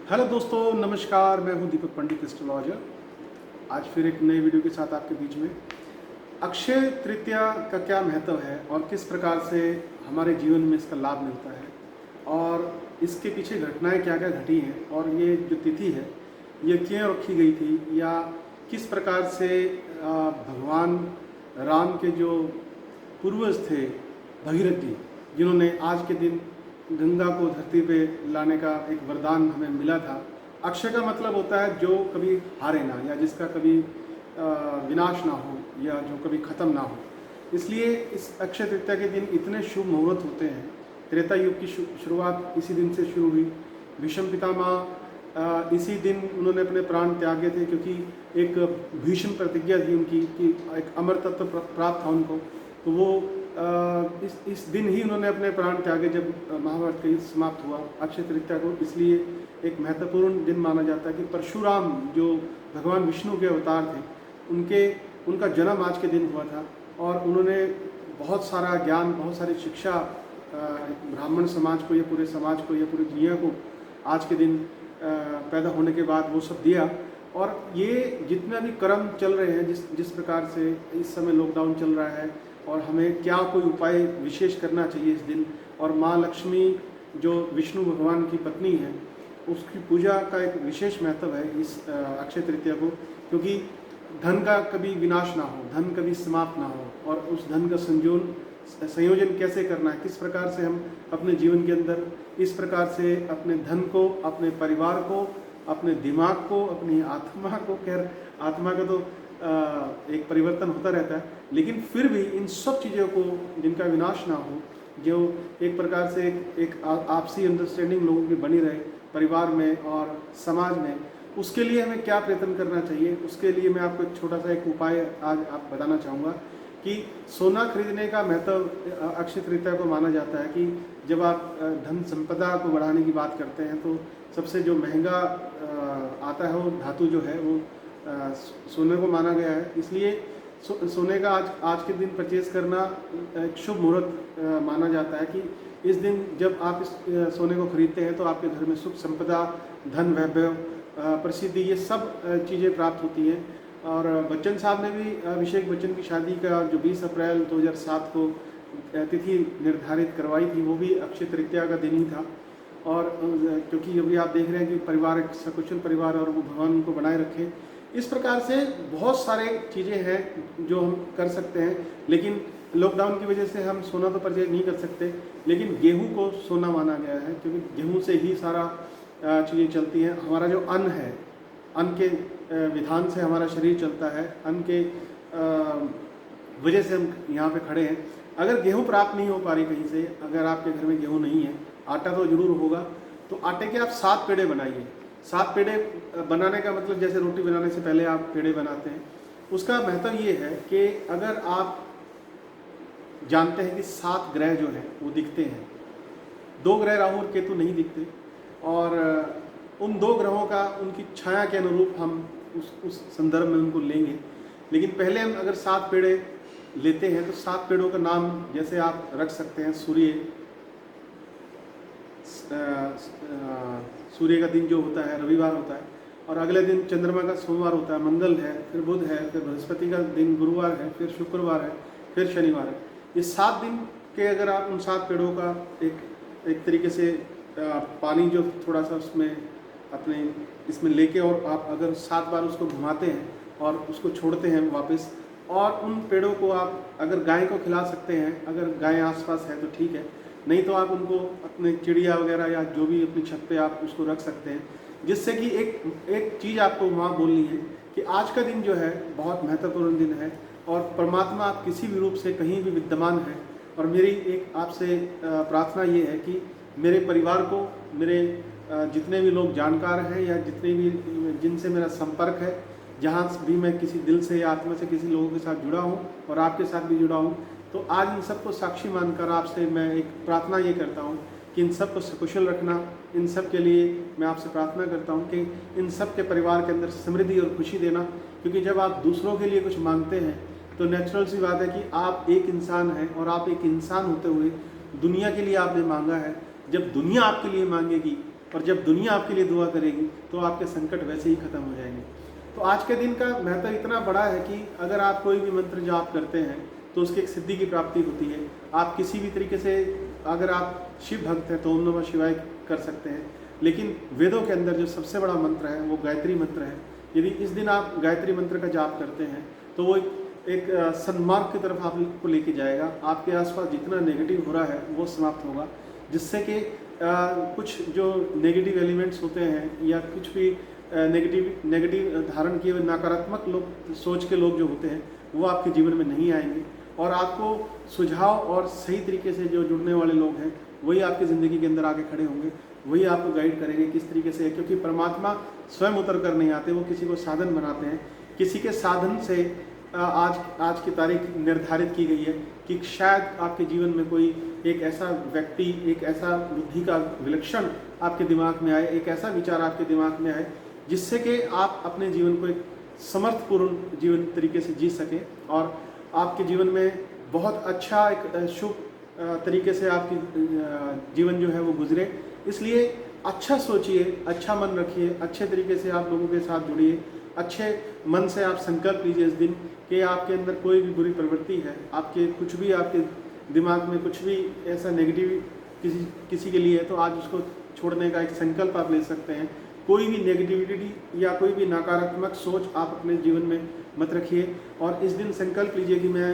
Hello दोस्तों, नमस्कार। मैं हूं दीपक पंडित, एस्ट्रोलॉजर। आज फिर एक नए वीडियो के साथ आपके बीच में। अक्षय तृतीया का क्या महत्व है और किस प्रकार से हमारे जीवन में इसका लाभ मिलता है और इसके पीछे घटनाएं क्या क्या घटी हैं और ये जो तिथि है ये क्यों रखी गई थी, या किस प्रकार से भगवान राम के जो पूर्वज थे भगीरथ जी, जिन्होंने आज के दिन गंगा को धरती पे लाने का एक वरदान हमें मिला था। अक्षय का मतलब होता है जो कभी हारे ना, या जिसका कभी विनाश ना हो, या जो कभी ख़त्म ना हो। इसलिए इस अक्षय तृतीया के दिन इतने शुभ मुहूर्त होते हैं। त्रेता युग की शुरुआत इसी दिन से शुरू हुई। भीष्म पितामह इसी दिन उन्होंने अपने प्राण त्यागे थे, क्योंकि एक भीष्म प्रतिज्ञा थी उनकी कि एक अमर तत्व प्राप्त था उनको। तो वो इस दिन ही उन्होंने अपने प्राण त्यागे जब महाभारत का युद्ध समाप्त हुआ। अक्षय तृतीया को इसलिए एक महत्वपूर्ण दिन माना जाता है कि परशुराम जो भगवान विष्णु के अवतार थे, उनका जन्म आज के दिन हुआ था। और उन्होंने बहुत सारा ज्ञान, बहुत सारी शिक्षा ब्राह्मण समाज को, या पूरे समाज को, या पूरी दुनिया को आज के दिन पैदा होने के बाद वो सब दिया। और ये जितने भी कर्म चल रहे हैं, जिस प्रकार से इस समय लॉकडाउन चल रहा है, और हमें क्या कोई उपाय विशेष करना चाहिए इस दिन, और माँ लक्ष्मी जो विष्णु भगवान की पत्नी है उसकी पूजा का एक विशेष महत्व है इस अक्षय तृतीया को। क्योंकि धन का कभी विनाश ना हो, धन कभी समाप्त ना हो, और उस धन का संयोजन कैसे करना है, किस प्रकार से हम अपने जीवन के अंदर इस प्रकार से अपने धन को, अपने परिवार को, अपने दिमाग को, अपनी आत्मा को, खैर आत्मा का तो एक परिवर्तन होता रहता है, लेकिन फिर भी इन सब चीज़ों को जिनका विनाश ना हो, जो एक प्रकार से एक आपसी अंडरस्टैंडिंग लोगों की बनी रहे परिवार में और समाज में, उसके लिए हमें क्या प्रयत्न करना चाहिए। उसके लिए मैं आपको एक छोटा सा एक उपाय आज आप बताना चाहूँगा कि सोना खरीदने का महत्व अक्षय तृतीया को माना जाता है कि जब आप धन संपदा को बढ़ाने की बात करते हैं तो सबसे जो महंगा आता है वो धातु जो है वो सोने को माना गया है। इसलिए सोने का आज के दिन परचेज करना एक शुभ मुहूर्त माना जाता है कि इस दिन जब आप इस सोने को खरीदते हैं तो आपके घर में सुख संपदा, धन, वैभव, प्रसिद्धि, ये सब चीज़ें प्राप्त होती हैं। और बच्चन साहब ने भी अभिषेक बच्चन की शादी का जो 20 अप्रैल 2007 को तिथि निर्धारित करवाई थी, वो भी अक्षय तृतीया का दिन ही था। और क्योंकि अभी आप देख रहे हैं कि परिवार एक सकुशल परिवार और वो भगवान उनको बनाए रखे। इस प्रकार से बहुत सारे चीज़ें हैं जो हम कर सकते हैं, लेकिन लॉकडाउन की वजह से हम सोना तो परचेज नहीं कर सकते, लेकिन गेहूं को सोना माना गया है, क्योंकि गेहूं से ही सारा चीज़ें चलती हैं। हमारा जो अन्न है, अन्न के विधान से हमारा शरीर चलता है, अन्न के वजह से हम यहाँ पे खड़े हैं। अगर गेहूं प्राप्त नहीं हो पा रही कहीं से, अगर आपके घर में गेहूं नहीं है, आटा तो जरूर होगा, तो आटे के आप 7 पेड़े बनाइए। 7 पेड़े बनाने का मतलब जैसे रोटी बनाने से पहले आप पेड़े बनाते हैं, उसका महत्व ये है कि अगर आप जानते हैं कि 7 ग्रह जो हैं वो दिखते हैं, 2 ग्रह राहु और केतु नहीं दिखते, और उन 2 ग्रहों का उनकी छाया के अनुरूप हम उस संदर्भ में उनको लेंगे। लेकिन पहले हम अगर 7 पेड़े लेते हैं तो 7 पेड़ों का नाम जैसे आप रख सकते हैं। सूर्य का दिन जो होता है रविवार होता है, और अगले दिन चंद्रमा का सोमवार होता है, मंगल है, फिर बुध है, फिर बृहस्पति का दिन गुरुवार है, फिर शुक्रवार है, फिर शनिवार है। ये 7 दिन के अगर आप उन 7 पेड़ों का एक तरीके से पानी जो थोड़ा सा उसमें अपने इसमें लेके, और आप अगर 7 बार उसको घुमाते हैं और उसको छोड़ते हैं वापस, और उन पेड़ों को आप अगर गाय को खिला सकते हैं, अगर गाय आसपास है तो ठीक है, नहीं तो आप उनको अपने चिड़िया वगैरह या जो भी अपनी छत पे आप उसको रख सकते हैं। जिससे कि एक चीज़ आपको वहाँ बोलनी है कि आज का दिन जो है बहुत महत्वपूर्ण दिन है, और परमात्मा आप किसी भी रूप से कहीं भी विद्यमान है। और मेरी एक आपसे प्रार्थना ये है कि मेरे परिवार को, मेरे जितने भी लोग जानकार हैं या जितने भी जिनसे मेरा संपर्क है, जहाँ भी मैं किसी दिल से या आत्मा से किसी लोगों के साथ जुड़ा हूँ और आपके साथ भी जुड़ा हूँ, तो आज इन सबको साक्षी मानकर आपसे मैं एक प्रार्थना ये करता हूँ कि इन सब को सकुशल रखना। इन सब के लिए मैं आपसे प्रार्थना करता हूँ कि इन सब के परिवार के अंदर समृद्धि और खुशी देना। क्योंकि जब आप दूसरों के लिए कुछ मांगते हैं तो नेचुरल सी बात है कि आप एक इंसान हैं, और आप एक इंसान होते हुए दुनिया के लिए आपने मांगा है। जब दुनिया आपके लिए मांगेगी और जब दुनिया आपके लिए दुआ करेगी तो आपके संकट वैसे ही खत्म हो जाएंगे। तो आज के दिन का महत्व इतना बड़ा है कि अगर आप कोई भी मंत्र जाप करते हैं तो उसकी एक सिद्धि की प्राप्ति होती है। आप किसी भी तरीके से, अगर आप शिव भक्त हैं तो ओम नमः शिवाय कर सकते हैं, लेकिन वेदों के अंदर जो सबसे बड़ा मंत्र है वो गायत्री मंत्र है। यदि इस दिन आप गायत्री मंत्र का जाप करते हैं तो वो एक सन्मार्ग की तरफ आपको लेके जाएगा। आपके आसपास जितना नेगेटिव हो रहा है वो समाप्त होगा, जिससे कि कुछ जो नेगेटिव एलिमेंट्स होते हैं या कुछ भी नेगेटिव धारण किए हुए नकारात्मक लोग, सोच के लोग जो होते हैं, वो आपके जीवन में नहीं आएंगे और आपको सुझाव और सही तरीके से जो जुड़ने वाले लोग हैं वही आपकी ज़िंदगी के अंदर आके खड़े होंगे, वही आपको गाइड करेंगे किस तरीके से। क्योंकि परमात्मा स्वयं उतर कर नहीं आते, वो किसी को साधन बनाते हैं। किसी के साधन से आज की तारीख निर्धारित की गई है कि शायद आपके जीवन में कोई एक ऐसा व्यक्ति, एक ऐसा बुद्धि का विलक्षण आपके दिमाग में आए, एक ऐसा विचार आपके दिमाग में आए जिससे कि आप अपने जीवन को एक समर्थपूर्ण जीवन तरीके से जी सकें और आपके जीवन में बहुत अच्छा एक शुभ तरीके से आपकी जीवन जो है वो गुजरे। इसलिए अच्छा सोचिए, अच्छा मन रखिए, अच्छे तरीके से आप लोगों के साथ जुड़िए, अच्छे मन से आप संकल्प लीजिए इस दिन कि आपके अंदर कोई भी बुरी प्रवृत्ति है, आपके कुछ भी आपके दिमाग में कुछ भी ऐसा नेगेटिव किसी के लिए है तो आज उसको छोड़ने का एक संकल्प आप ले सकते हैं। कोई भी नेगेटिविटी या कोई भी नकारात्मक सोच आप अपने जीवन में मत रखिए और इस दिन संकल्प लीजिए कि मैं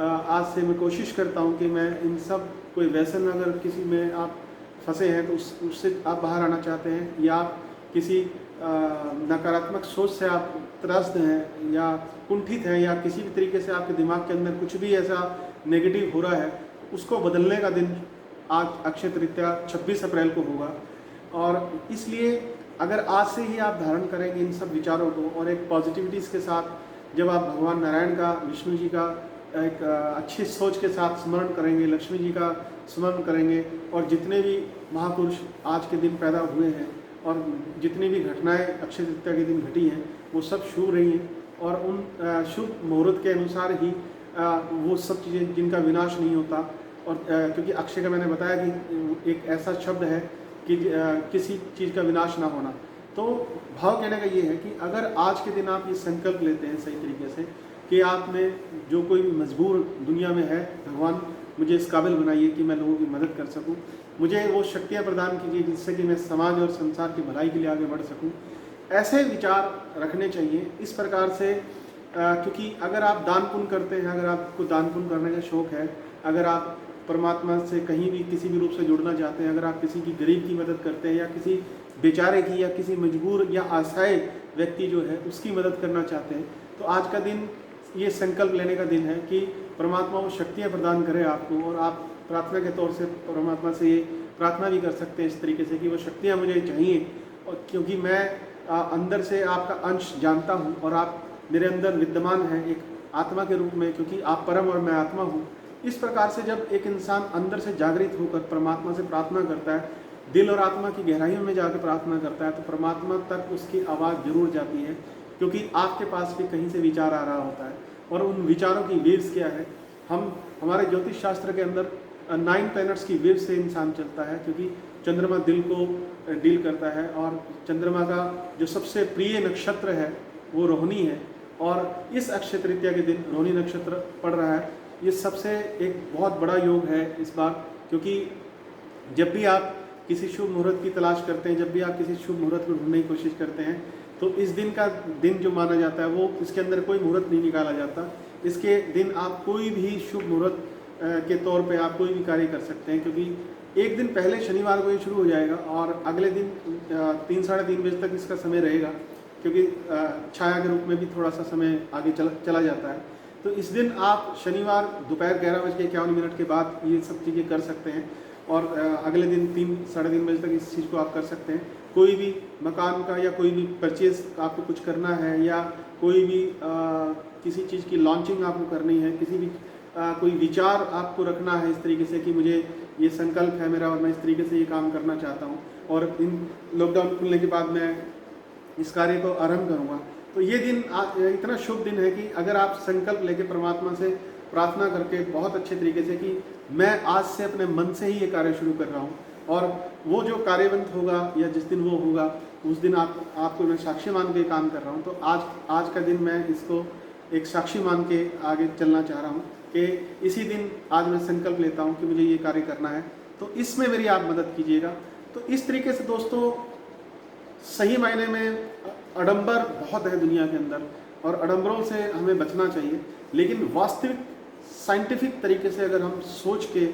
आज से मैं कोशिश करता हूं कि मैं इन सब कोई व्यसन अगर किसी में आप फंसे हैं तो उससे आप बाहर आना चाहते हैं या आप किसी नकारात्मक सोच से आप त्रस्त हैं या कुंठित हैं या किसी भी तरीके से आपके दिमाग के अंदर कुछ भी ऐसा नेगेटिव हो रहा है, उसको बदलने का दिन आज अक्षय तृतीया 26 अप्रैल को होगा। और इसलिए अगर आज से ही आप धारण करेंगे इन सब विचारों को और एक पॉजिटिविटीज़ के साथ, जब आप भगवान नारायण का, विष्णु जी का एक अच्छी सोच के साथ स्मरण करेंगे, लक्ष्मी जी का स्मरण करेंगे और जितने भी महापुरुष आज के दिन पैदा हुए हैं और जितनी भी घटनाएं अक्षय तृतीया के दिन घटी हैं वो सब शुभ रही हैं और उन शुभ मुहूर्त के अनुसार ही वो सब चीज़ें जिनका विनाश नहीं होता। और क्योंकि अक्षय का मैंने बताया कि एक ऐसा शब्द है कि किसी चीज़ का विनाश ना होना, तो भाव कहने का ये है कि अगर आज के दिन आप ये संकल्प लेते हैं सही तरीके से कि आप में जो कोई भी मजबूर दुनिया में है, भगवान मुझे इस काबिल बनाइए कि मैं लोगों की मदद कर सकूं, मुझे वो शक्तियां प्रदान कीजिए जिससे कि मैं समाज और संसार की भलाई के लिए आगे बढ़ सकूं, ऐसे विचार रखने चाहिए। इस प्रकार से क्योंकि अगर आप दान पुण्य करते हैं, अगर आपको दान पुण्य करने का शौक़ है, अगर आप परमात्मा से कहीं भी किसी भी रूप से जुड़ना चाहते हैं, अगर आप किसी की गरीब की मदद करते हैं या किसी बेचारे की या किसी मजबूर या असहाय व्यक्ति जो है उसकी मदद करना चाहते हैं, तो आज का दिन ये संकल्प लेने का दिन है कि परमात्मा वो शक्तियाँ प्रदान करे आपको। और आप प्रार्थना के तौर से परमात्मा से ये प्रार्थना भी कर सकते हैं इस तरीके से कि वो शक्तियाँ मुझे चाहिए, और क्योंकि मैं अंदर से आपका अंश जानता हूँ और आप मेरे अंदर विद्यमान हैं एक आत्मा के रूप में, क्योंकि आप परम और मैं आत्मा हूँ। इस प्रकार से जब एक इंसान अंदर से जागृत होकर परमात्मा से प्रार्थना करता है, दिल और आत्मा की गहराइयों में जाकर प्रार्थना करता है, तो परमात्मा तक उसकी आवाज़ जरूर जाती है, क्योंकि आपके पास भी कहीं से विचार आ रहा होता है। और उन विचारों की वेव्स क्या है, हमारे ज्योतिष शास्त्र के अंदर 9 प्लैनेट्स की वेव से इंसान चलता है, क्योंकि चंद्रमा दिल को डील करता है और चंद्रमा का जो सबसे प्रिय नक्षत्र है वो रोहिणी है। और इस अक्षय तृतीया के दिन रोहिणी नक्षत्र पड़ रहा है। ये सबसे एक बहुत बड़ा योग है इस बार, क्योंकि जब भी आप किसी शुभ मुहूर्त की तलाश करते हैं, जब भी आप किसी शुभ मुहूर्त को ढूंढने की कोशिश करते हैं, तो इस दिन का दिन जो माना जाता है वो इसके अंदर कोई मुहूर्त नहीं निकाला जाता। इसके दिन आप कोई भी शुभ मुहूर्त के तौर पे आप कोई भी कार्य कर सकते हैं, क्योंकि एक दिन पहले शनिवार को ये शुरू हो जाएगा और अगले दिन 3 साढ़े 3 बजे तक इसका समय रहेगा, क्योंकि छाया के रूप में भी थोड़ा सा समय आगे चला जाता है। तो इस दिन आप शनिवार दोपहर 11:51 के बाद ये सब चीज़ें कर सकते हैं और अगले दिन 3 साढ़े 3 बजे तक इस चीज़ को आप कर सकते हैं। कोई भी मकान का या कोई भी परचेज आपको कुछ करना है या कोई भी किसी चीज़ की लॉन्चिंग आपको करनी है, किसी भी कोई विचार आपको रखना है इस तरीके से कि मुझे ये संकल्प है मेरा और मैं इस तरीके से ये काम करना चाहता हूँ और इन लॉकडाउन खुलने के बाद मैं इस कार्य को आरंभ करूँगा, तो ये दिन इतना शुभ दिन है कि अगर आप संकल्प लेके परमात्मा से प्रार्थना करके बहुत अच्छे तरीके से कि मैं आज से अपने मन से ही ये कार्य शुरू कर रहा हूँ, और वो जो कार्यवंत होगा या जिस दिन वो होगा उस दिन आपको मैं साक्षी मान के काम कर रहा हूँ। तो आज का दिन मैं इसको एक साक्षी मान के आगे चलना चाह रहा हूँ कि इसी दिन आज मैं संकल्प लेता हूँ कि मुझे ये कार्य करना है, तो इसमें मेरी आप मदद कीजिएगा। तो इस तरीके से दोस्तों सही मायने में आडंबर बहुत है दुनिया के अंदर और आडंबरों से हमें बचना चाहिए, लेकिन वास्तविक साइंटिफिक तरीके से अगर हम सोच के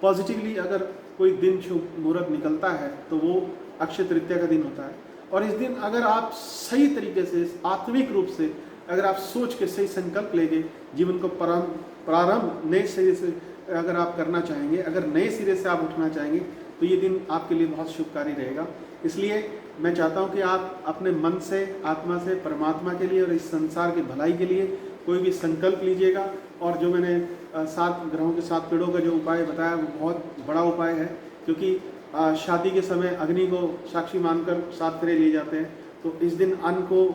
पॉजिटिवली अगर कोई दिन शुभ मुहूर्त निकलता है तो वो अक्षय तृतीया का दिन होता है। और इस दिन अगर आप सही तरीके से आत्मिक रूप से अगर आप सोच के सही संकल्प लेंगे, जीवन को प्रारंभ नए सिरे से अगर आप करना चाहेंगे, अगर नए सिरे से आप उठना चाहेंगे, तो ये दिन आपके लिए बहुत शुभकारी रहेगा। इसलिए मैं चाहता हूँ कि आप अपने मन से, आत्मा से, परमात्मा के लिए और इस संसार की भलाई के लिए कोई भी संकल्प लीजिएगा। और जो मैंने 7 ग्रहों के 7 पेड़ों का जो उपाय बताया वो बहुत बड़ा उपाय है, क्योंकि शादी के समय अग्नि को साक्षी मानकर 7 फेरे लिए जाते हैं। तो इस दिन अन्न को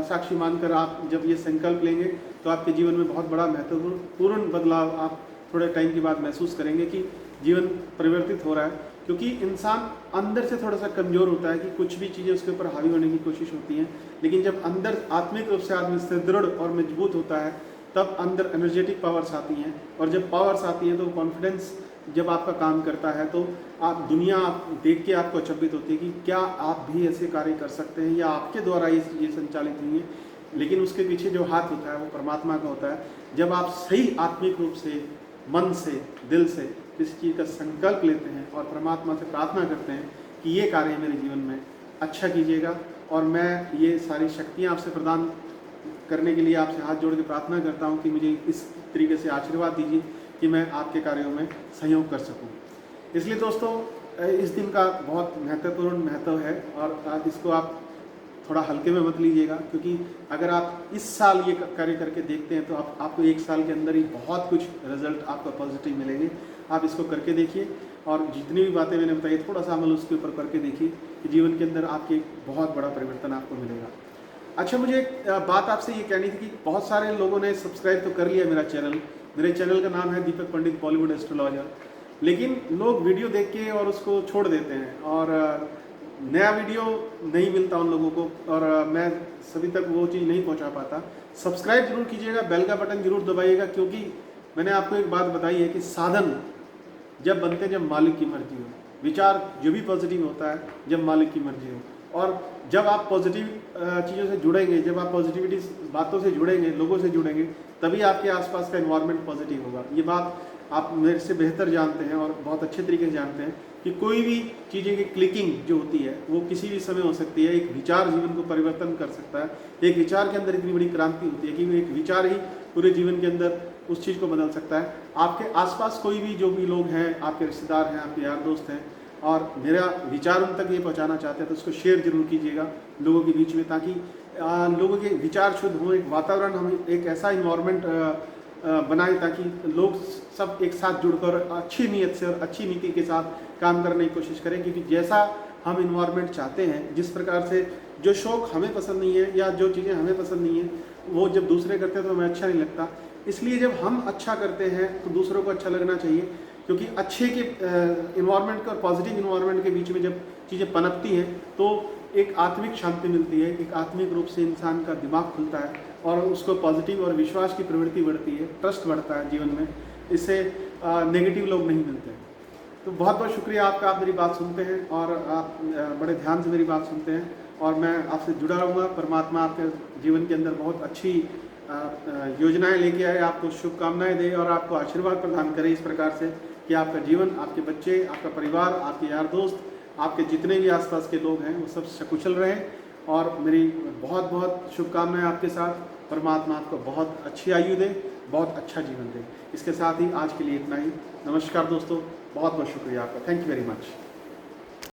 साक्षी मानकर आप जब ये संकल्प लेंगे तो आपके जीवन में बहुत बड़ा महत्वपूर्ण बदलाव आप थोड़े टाइम के बाद महसूस करेंगे कि जीवन परिवर्तित हो रहा है। क्योंकि इंसान अंदर से थोड़ा सा कमज़ोर होता है कि कुछ भी चीज़ें उसके ऊपर हावी होने की कोशिश होती हैं, लेकिन जब अंदर आत्मिक रूप से आदमी सुदृढ़ और मजबूत होता है तब अंदर एनर्जेटिक पावर्स आती हैं। और जब पावर्स आती हैं तो कॉन्फिडेंस जब आपका काम करता है तो आप दुनिया देख के आपको अचंभित होती है कि क्या आप भी ऐसे कार्य कर सकते हैं या आपके द्वारा ये चीज़ें संचालित हुई हैं। लेकिन उसके पीछे जो हाथ होता है वो परमात्मा का होता है। जब आप सही आत्मिक रूप से, मन से, दिल से किसी चीज़ का संकल्प लेते हैं और परमात्मा से प्रार्थना करते हैं कि ये कार्य मेरे जीवन में अच्छा कीजिएगा, और मैं ये सारी शक्तियाँ आपसे प्रदान करने के लिए आपसे हाथ जोड़ के प्रार्थना करता हूँ कि मुझे इस तरीके से आशीर्वाद दीजिए कि मैं आपके कार्यों में सहयोग कर सकूं। इसलिए दोस्तों इस दिन का बहुत महत्वपूर्ण महत्व है और इसको आप थोड़ा हल्के में मत लीजिएगा, क्योंकि अगर आप इस साल ये कार्य करके देखते हैं तो आपको 1 साल के अंदर ही बहुत कुछ रिजल्ट आपको पॉजिटिव मिलेंगे। आप इसको करके देखिए और जितनी भी बातें मैंने बताई थोड़ा सा अमल उसके ऊपर करके देखिए कि जीवन के अंदर आपके बहुत बड़ा परिवर्तन आपको मिलेगा। अच्छा, मुझे एक बात आपसे ये कहनी थी कि बहुत सारे लोगों ने सब्सक्राइब तो कर लिया मेरा चैनल। मेरे चैनल का नाम है दीपक पंडित बॉलीवुड एस्ट्रोलॉजर, लेकिन लोग वीडियो देख के और उसको छोड़ देते हैं और नया वीडियो नहीं मिलता उन लोगों को और मैं सभी तक वो चीज़ नहीं पहुंचा पाता। सब्सक्राइब जरूर कीजिएगा, बेल का बटन जरूर दबाइएगा, क्योंकि मैंने आपको एक बात बताई है कि साधन जब बनते हैं जब मालिक की मर्जी हो, विचार जो भी पॉजिटिव होता है जब मालिक की मर्जी हो, और जब आप पॉजिटिव चीज़ों से जुड़ेंगे, जब आप पॉजिटिविटी बातों से जुड़ेंगे, लोगों से जुड़ेंगे, तभी आपके आसपास का एनवायरनमेंट पॉजिटिव होगा। ये बात आप मेरे से बेहतर जानते हैं और बहुत अच्छे तरीके से जानते हैं कि कोई भी चीज़ें की क्लिकिंग जो होती है वो किसी भी समय हो सकती है। एक विचार जीवन को परिवर्तन कर सकता है। एक विचार के अंदर इतनी बड़ी क्रांति होती है कि एक विचार ही पूरे जीवन के अंदर उस चीज़ को बदल सकता है। आपके आसपास कोई भी जो भी लोग हैं, आपके रिश्तेदार हैं, आपके यार दोस्त हैं, और मेरा विचार उन तक ये पहुंचाना चाहते हैं तो उसको शेयर जरूर कीजिएगा लोगों के बीच में, ताकि लोगों के विचार शुद्ध हों, एक वातावरण, हम एक ऐसा इन्वायरमेंट बनाए ताकि लोग सब एक साथ जुड़कर अच्छी नीयत से और अच्छी नीति के साथ काम करने की कोशिश करें। क्योंकि जैसा हम इन्वायरमेंट चाहते हैं, जिस प्रकार से जो शौक हमें पसंद नहीं है या जो चीज़ें हमें पसंद नहीं है वो जब दूसरे करते हैं तो हमें अच्छा नहीं लगता। इसलिए जब हम अच्छा करते हैं तो दूसरों को अच्छा लगना चाहिए, क्योंकि अच्छे के इन्वायरमेंट और पॉजिटिव इन्वायरमेंट के बीच में जब चीज़ें पनपती हैं तो एक आत्मिक शांति मिलती है, एक आत्मिक रूप से इंसान का दिमाग खुलता है और उसको पॉजिटिव और विश्वास की प्रवृत्ति बढ़ती है, ट्रस्ट बढ़ता है जीवन में। इससे नेगेटिव लोग नहीं मिलते। तो बहुत बहुत शुक्रिया आपका, आप मेरी बात सुनते हैं और आप बड़े ध्यान से मेरी बात सुनते हैं और मैं आपसे जुड़ा रहूँगा। परमात्मा आपके जीवन के अंदर बहुत अच्छी योजनाएं लेके आए, आपको शुभकामनाएं दे और आपको आशीर्वाद प्रदान करे इस प्रकार से कि आपका जीवन, आपके बच्चे, आपका परिवार, आपके यार दोस्त, आपके जितने भी आसपास के लोग हैं वो सब सकुशल रहें। और मेरी बहुत बहुत शुभकामनाएं आपके साथ। परमात्मा आपको बहुत अच्छी आयु दे, बहुत अच्छा जीवन दे। इसके साथ ही आज के लिए इतना ही। नमस्कार दोस्तों, बहुत बहुत शुक्रिया आपका। Thank you very much.